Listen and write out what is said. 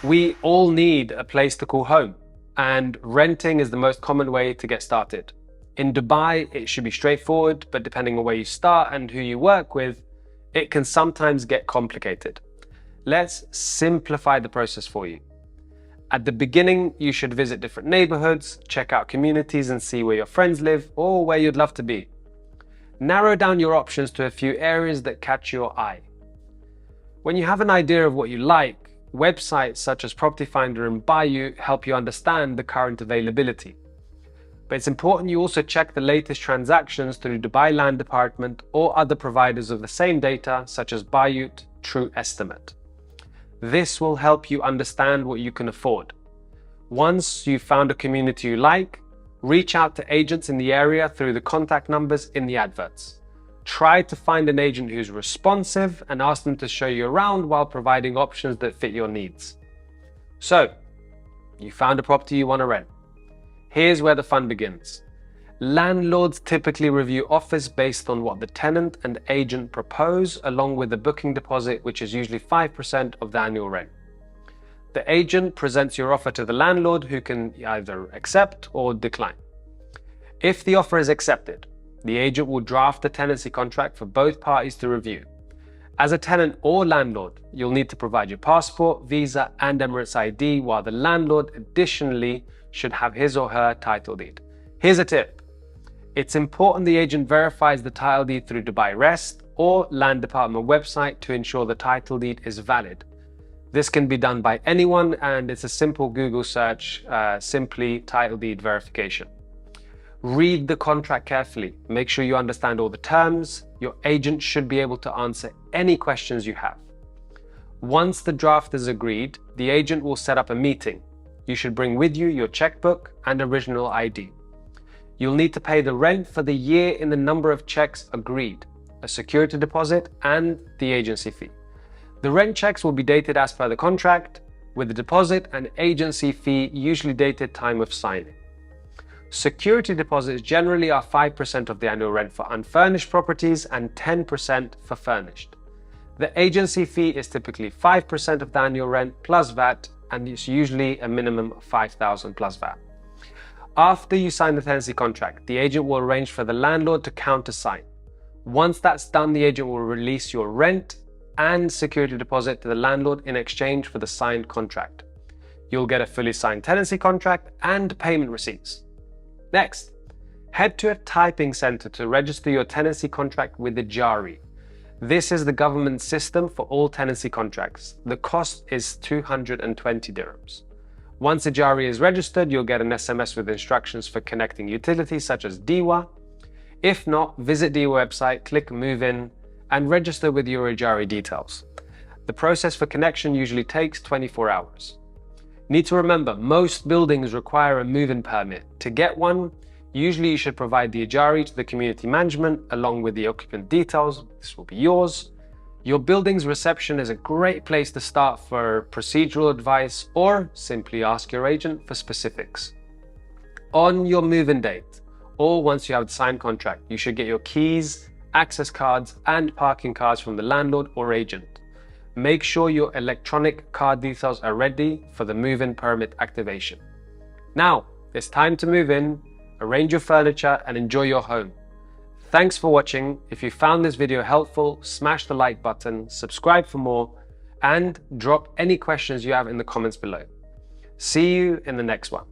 We all need a place to call home, and renting is the most common way to get started. In Dubai, it should be straightforward, but depending on where you start and who you work with, it can sometimes get complicated. Let's simplify the process for you. At the beginning, you should visit different neighborhoods, check out communities and see where your friends live or where you'd love to be. Narrow down your options to a few areas that catch your eye. When you have an idea of what you like, websites such as Property Finder and Bayou help you understand the current availability. But it's important you also check the latest transactions through Dubai Land Department or other providers of the same data, such as Bayou True Estimate. This will help you understand what you can afford. Once you've found a community you like, reach out to agents in the area through the contact numbers in the adverts. Try to find an agent who's responsive and ask them to show you around while providing options that fit your needs. So, you found a property you want to rent. Here's where the fun begins. Landlords typically review offers based on what the tenant and agent propose, along with the booking deposit, which is usually 5% of the annual rent. The agent presents your offer to the landlord, who can either accept or decline. If the offer is accepted, the agent will draft the tenancy contract for both parties to review. As a tenant or landlord, you'll need to provide your passport, visa, and Emirates ID, while the landlord additionally should have his or her title deed. Here's a tip. It's important the agent verifies the title deed through Dubai Rest or Land Department website to ensure the title deed is valid. This can be done by anyone, and it's a simple Google search, simply title deed verification. Read the contract carefully. Make sure you understand all the terms. Your agent should be able to answer any questions you have. Once the draft is agreed, the agent will set up a meeting. You should bring with you your checkbook and original ID. You'll need to pay the rent for the year in the number of checks agreed, a security deposit, and the agency fee. The rent checks will be dated as per the contract, with the deposit and agency fee usually dated time of signing. Security deposits generally are 5% of the annual rent for unfurnished properties and 10% for furnished. The agency fee is typically 5% of the annual rent plus VAT, and it's usually a minimum of 5,000 plus VAT. After you sign the tenancy contract, the agent will arrange for the landlord to countersign. Once that's done, the agent will release your rent and security deposit to the landlord in exchange for the signed contract. You'll get a fully signed tenancy contract and payment receipts. Next, head to a typing center to register your tenancy contract with Ejari. This is the government system for all tenancy contracts. The cost is 220 dirhams. Once Ejari is registered, you'll get an SMS with instructions for connecting utilities such as Diwa. If not, visit Diwa website, click Move In, and register with your Ejari details. The process for connection usually takes 24 hours. Need to remember, most buildings require a move-in permit. To get one, usually you should provide the Ejari to the community management along with the occupant details. This will be yours. Your building's reception is a great place to start for procedural advice, or simply ask your agent for specifics. On your move-in date, or once you have the signed contract, you should get your keys, access cards, and parking cards from the landlord or agent. Make sure your electronic card details are ready for the move-in permit activation. Now, it's time to move in, arrange your furniture, and enjoy your home. Thanks for watching. If you found this video helpful, smash the like button, subscribe for more, and drop any questions you have in the comments below. See you in the next one.